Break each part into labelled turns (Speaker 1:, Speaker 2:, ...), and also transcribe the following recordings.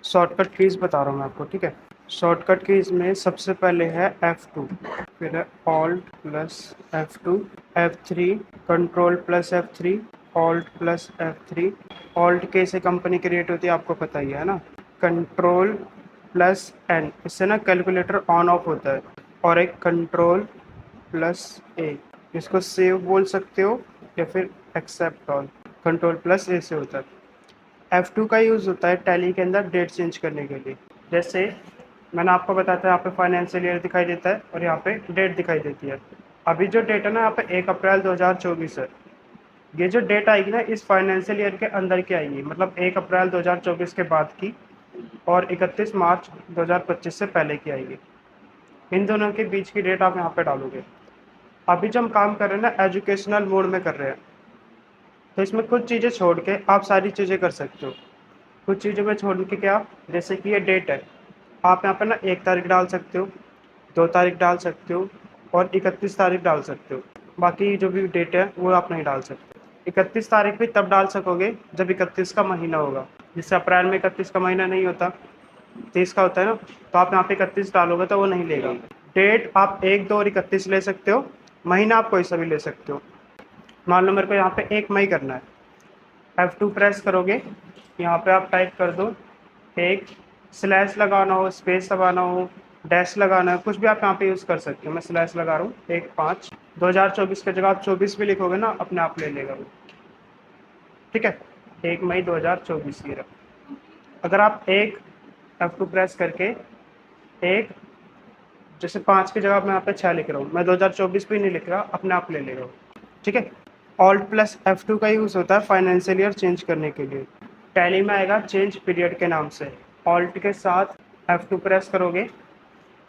Speaker 1: Shortcut keys बता रहा हूँ मैं आपको, ठीक है। शॉर्टकट कीज में सबसे पहले है F2, फिर है Alt plus F2, F3, control plus F3, Alt plus F3। Alt के से कंपनी क्रिएट होती है, आपको पता ही है ना। कंट्रोल प्लस N, इससे ना कैलकुलेटर ऑन ऑफ होता है। और एक कंट्रोल प्लस ए, इसको सेव बोल सकते हो या फिर एक्सेप्ट ऑल। कंट्रोल प्लस ए से होता है। F2 का यूज़ होता है टैली के अंदर डेट चेंज करने के लिए। जैसे मैंने आपको बताया था, यहाँ पे फाइनेंशियल ईयर दिखाई देता है और यहाँ पे डेट दिखाई देती है। अभी जो डेट है ना, यहाँ पे 1 अप्रैल 2024 है। ये जो डेट आएगी ना, इस फाइनेंशियल ईयर के अंदर की आएगी, मतलब 1 अप्रैल 2024 के बाद की और 31 मार्च 2025 से पहले की आएगी। इन दोनों के बीच की डेट आप यहाँ पे डालोगे। अभी जो हम काम कर रहे हैं ना, एजुकेशनल मोड में कर रहे हैं, तो इसमें कुछ चीज़ें छोड़ के आप सारी चीज़ें कर सकते हो। कुछ चीज़ों में छोड़ के क्या, जैसे कि ये डेट है, आप यहाँ पर ना 1 तारीख डाल सकते हो, 2 तारीख डाल सकते हो और 31 तारीख डाल सकते हो। बाकी जो भी डेट है वो आप नहीं डाल सकते। 31 तारीख भी तब डाल सकोगे जब 31 का महीना होगा। जैसे अप्रैल में 31 का महीना नहीं होता, 30 का होता है ना, तो आप यहाँ पे 31 डालोगे तो वो नहीं लेगा। डेट आप 1, 2 और 31 ले सकते हो, महीना आप कोई सा भी ले सकते हो। मान लो मेरे को यहाँ पे 1 मई करना है, F2 प्रेस करोगे, यहाँ पे आप टाइप कर दो 1, स्लैश लगाना हो, स्पेस लगाना हो, डैश लगाना है, कुछ भी आप यहाँ पे यूज़ कर सकते हो। मैं स्लैश लगा रहा हूँ 1/5 2024 की जगह आप 24 भी लिखोगे ना, अपने आप ले लेगा वो, ठीक है। 1 मई 2024 की रहा। अगर आप F2 प्रेस करके एक, जैसे 5 की जगह मैं यहाँ पे 6 लिख रहा हूँ, मैं 2024 भी नहीं लिख रहा, अपने आप ले लेगा वो, ठीक है। Alt प्लस F2 का यूज़ होता है फाइनेंशियल ईयर चेंज करने के लिए। टैली में आएगा चेंज पीरियड के नाम से। Alt के साथ F2 प्रेस करोगे,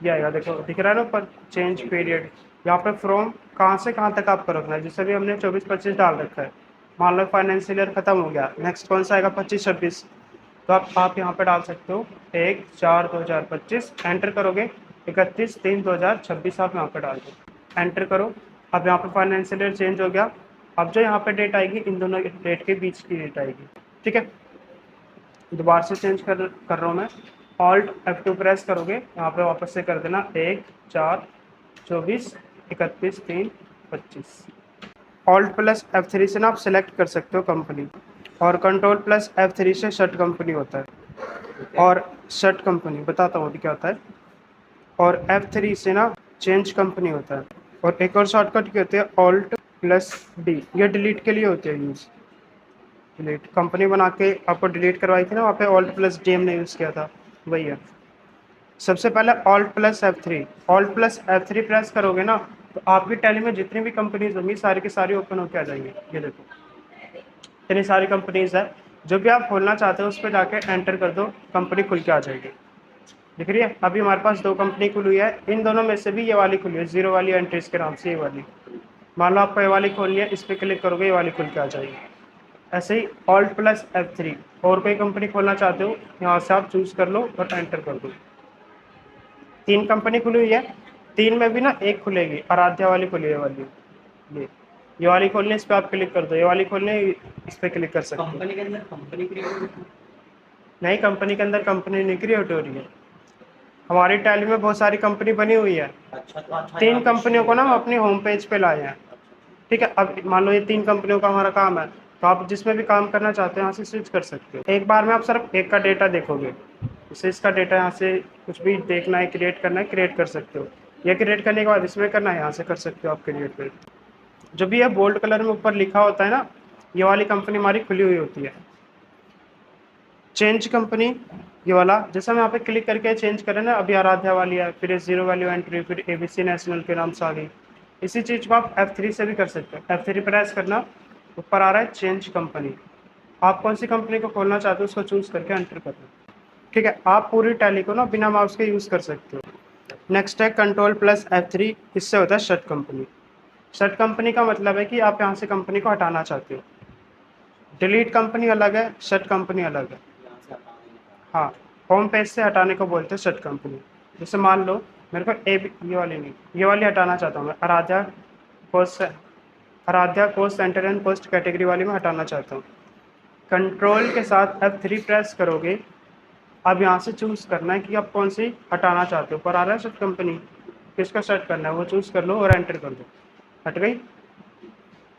Speaker 1: ये आएगा, देखो दिख रहा है ना ऊपर चेंज पीरियड। यहाँ पे फ्रॉम कहाँ से कहाँ तक आपको रखना है, जैसे भी हमने 24-25 डाल रखा है। मान लो फाइनेंशियल ईयर खत्म हो गया, नेक्स्ट कौन सा आएगा 25-26, तो आप यहाँ पे डाल सकते हो 1/4/2025, एंटर करोगे 31/3/2026 आप यहाँ पे डाल दो, एंटर करो। अब यहाँ पे फाइनेंशियल ईयर चेंज हो गया। अब जो यहाँ पे डेट आएगी, इन दोनों डेट के बीच की डेट आएगी, ठीक है। दोबारा से चेंज कर रहा हूँ मैं। Alt F2 प्रेस करोगे, यहाँ पे वापस से कर देना 1/4/24, 31/3/25। Alt प्लस F3 से ना आप सेलेक्ट कर सकते हो कंपनी, और कंट्रोल प्लस F3 से शट कंपनी होता है। और शट कंपनी बताता हूँ अभी क्या होता है। और F3 से ना चेंज कंपनी होता है। और एक और शॉर्टकट क्या होती है, Alt प्लस D, ये डिलीट के लिए होती है यूज़। डिलीट कंपनी बना के आपको डिलीट करवाई थी ना, वहाँ पे Alt प्लस D हमने यूज़ किया था, वही है। सबसे पहले Alt plus F3, Alt plus F3 press करोगे ना, तो आपकी टैली में जितनी भी कंपनीज होंगी सारी की सारी ओपन होकर आ जाएंगी। ये देखो इतनी सारी कंपनीज है, जो भी आप खोलना चाहते हो उस पर जाके एंटर कर दो, कंपनी खुल के आ जाएगी। दिख रही है, अभी हमारे पास 2 कंपनी खुली हुई है, इन दोनों में से भी ये वाली खुली है, जीरो वाली एंट्रीज के नाम से, ये वाली। मान लो आपको ये वाली खोलनी है, इस पर क्लिक करोगे ये वाली खुल के आ जाएगी। ऐसे ही Alt प्लस F3, और कोई कंपनी खोलना चाहते हो यहाँ से आप चूज कर लो और एंटर कर दो। 3 कंपनी खुली हुई है, 3 में भी ना एक खुलेगी, आराध्या वाली खुली है वाली, ये वाली खोलने, इस पर आप क्लिक कर दो, ये वाली खोलने, इस पर क्लिक कर सकते हो। कंपनी के अंदर कंपनी क्रिएट नहीं, कंपनी के अंदर कंपनी नहीं क्रिएट हो रही है, हमारी टैली में बहुत सारी कंपनी बनी हुई है। अच्छा, तो 3 कंपनियों को ना हम अपने होम पेज पे लाए हैं, ठीक है। अब मान लो ये 3 कंपनियों का हमारा काम है, तो आप जिसमें भी काम करना चाहते हो यहाँ से स्विच कर सकते हो। एक बार में आप सिर्फ एक का डेटा देखोगे, जैसे इसका डेटा यहाँ से कुछ भी देखना है, क्रिएट करना है, क्रिएट कर सकते हो। ये क्रिएट करने के बाद इसमें करना है, यहाँ से कर सकते हो आप क्रिएट कर। जो भी है बोल्ड कलर में ऊपर लिखा होता है ना, ये वाली कंपनी हमारी खुली हुई होती है। चेंज कंपनी, ये वाला जैसे हम यहाँ पे क्लिक करके चेंज करें ना, अभी आराध्या वाली है, फिर जीरो वैल्यू एंट्री, फिर ABC नेशनल के नाम से आ गई। इसी चीज़ को आप F3 से भी कर सकते हो। F3 प्रेस करना, ऊपर आ रहा है चेंज कंपनी, आप कौन सी कंपनी को खोलना चाहते हो उसको चूज करके एंटर करना, ठीक है। आप पूरी टैली को ना बिना माउस के यूज़ कर सकते हो। नेक्स्ट है कंट्रोल प्लस F3, इससे होता है शट कंपनी। शट कंपनी का मतलब है कि आप यहाँ से कंपनी को हटाना चाहते हो। डिलीट कंपनी अलग है, शट कंपनी अलग है। हाँ, होम पेज से हटाने को बोलते हैं शट कंपनी। जैसे मान लो मेरे को ये वाली नहीं, ये वाली हटाना चाहता हूँ मैं, post Aaradhya post center and post category वाली में हटाना चाहता हूँ। कंट्रोल के साथ F3 प्रेस करोगे, अब यहाँ से चूज करना है कि आप कौन सी हटाना चाहते हो। ऊपर आ रहा है सब कंपनी, किसका सेट करना है वो चूज कर लो और एंटर कर दो, हट गई।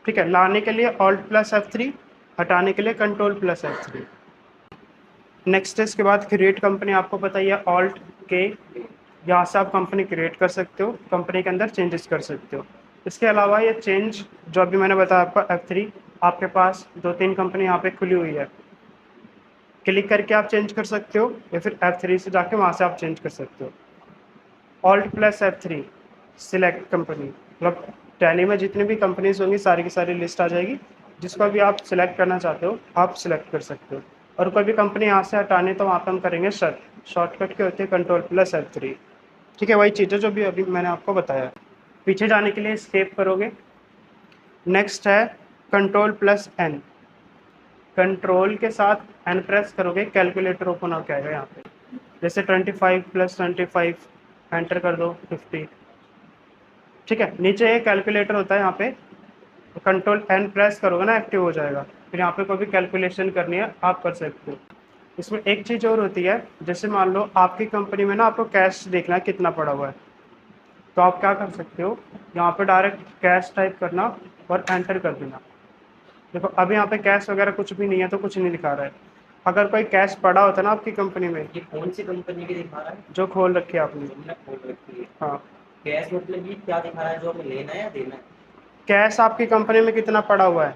Speaker 1: ठीक है, लाने के लिए ऑल्ट प्लस F3, हटाने के लिए कंट्रोल प्लस F3। नेक्स्ट है इसके बाद क्रिएट कंपनी, आपको पता ही है ऑल्ट के, यहाँ से आप कंपनी क्रिएट कर सकते हो, कंपनी के अंदर चेंजेस कर सकते हो। इसके अलावा ये चेंज जो अभी मैंने बताया आपको F3, आपके पास 2-3 कंपनी यहाँ पे खुली हुई है, क्लिक करके आप चेंज कर सकते हो या फिर F3 से जाके वहाँ से आप चेंज कर सकते हो। Alt plus F3 select company, मतलब टैली में जितनी भी कंपनीज होंगी सारी की सारी लिस्ट आ जाएगी, जिसको भी आप सिलेक्ट करना चाहते हो आप सिलेक्ट कर सकते हो। और कोई भी कंपनी यहाँ से हटानी तो वहाँ पर हम करेंगे शॉर्टकट के होते हैं कंट्रोल प्लस F3। ठीक है, वही चीज़ें जो भी अभी मैंने आपको बताया। पीछे जाने के लिए एस्केप करोगे। नेक्स्ट है कंट्रोल प्लस N, कंट्रोल के साथ एन प्रेस करोगे, कैलकुलेटर ओपन होकर आएगा यहाँ पे। जैसे 25 + 25 एंटर कर दो 50। ठीक है, नीचे एक कैलकुलेटर होता है यहाँ पे, कंट्रोल एन प्रेस करोगे ना एक्टिव हो जाएगा। फिर यहाँ पे कोई भी कैलकुलेशन करनी है आप कर सकते हो। इसमें एक चीज़ और होती है, जैसे मान लो आपकी कंपनी में ना आपको कैश देखना है कितना पड़ा हुआ है, तो आप क्या कर सकते हो, यहाँ पे डायरेक्ट कैश टाइप करना और एंटर कर देना। देखो अभी यहाँ पे कैश वगैरह कुछ भी नहीं है तो कुछ नहीं दिखा रहा है। अगर कोई कैश पड़ा होता ना आपकी कंपनी में,
Speaker 2: ये कौन सी कंपनी की दिखा रहा है?
Speaker 1: जो खोल रखी है आपने।
Speaker 2: हमने खोल रखी है।
Speaker 1: हाँ,
Speaker 2: कैश मतलब ये क्या दिखा रहा है, जो हमें लेना है या देना है?
Speaker 1: कैश आपकी कंपनी में कितना पड़ा हुआ है,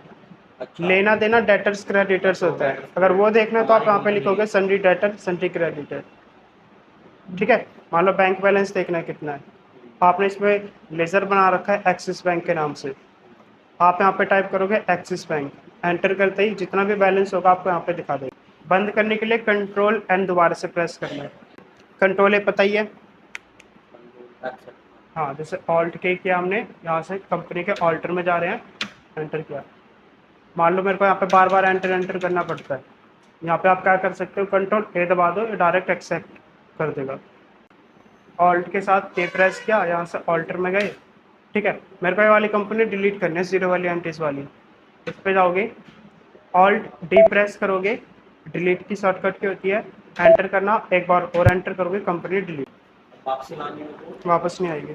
Speaker 2: अच्छा,
Speaker 1: लेना देना डेटर्स क्रेडिटर्स होता है। अगर वो देखना है तो आप यहाँ पे लिखोगे सन्डी डेटर सन्डी क्रेडिटर। ठीक है, मान लो बैंक बैलेंस देखना है कितना है, आपने इसमें लेजर बना रखा है एक्सिस बैंक के नाम से, आप यहाँ पे टाइप करोगे एक्सिस बैंक, एंटर करते ही जितना भी बैलेंस होगा आपको यहाँ पे दिखा देगा। बंद करने के लिए कंट्रोल एन दोबारा से प्रेस करना है। कंट्रोल ए पता ही है।
Speaker 2: अच्छा।
Speaker 1: हाँ, जैसे ऑल्ट के किया हमने, यहाँ से कंपनी के ऑल्टर में जा रहे हैं, एंटर किया। मान लो मेरे को यहाँ पे बार बार एंटर एंटर करना पड़ता है, यहाँ पे आप क्या कर सकते हो, कंट्रोल ए दबा दो, ये डायरेक्ट एक्सेप्ट कर देगा। ऑल्ट के साथ ए प्रेस किया, यहाँ से ऑल्टर में गए। ठीक है, मेरे को ये वाली कंपनी डिलीट करनी है, जीरो वाली एंटीज वाली। इस पे जाओगे, ऑल्ट डी प्रेस करोगे, डिलीट की शॉर्टकट की होती है, एंटर करना, एक बार और एंटर करोगे, कंपनी डिलीट,
Speaker 2: वापसी लाने में तो
Speaker 1: वापस नहीं आएगी।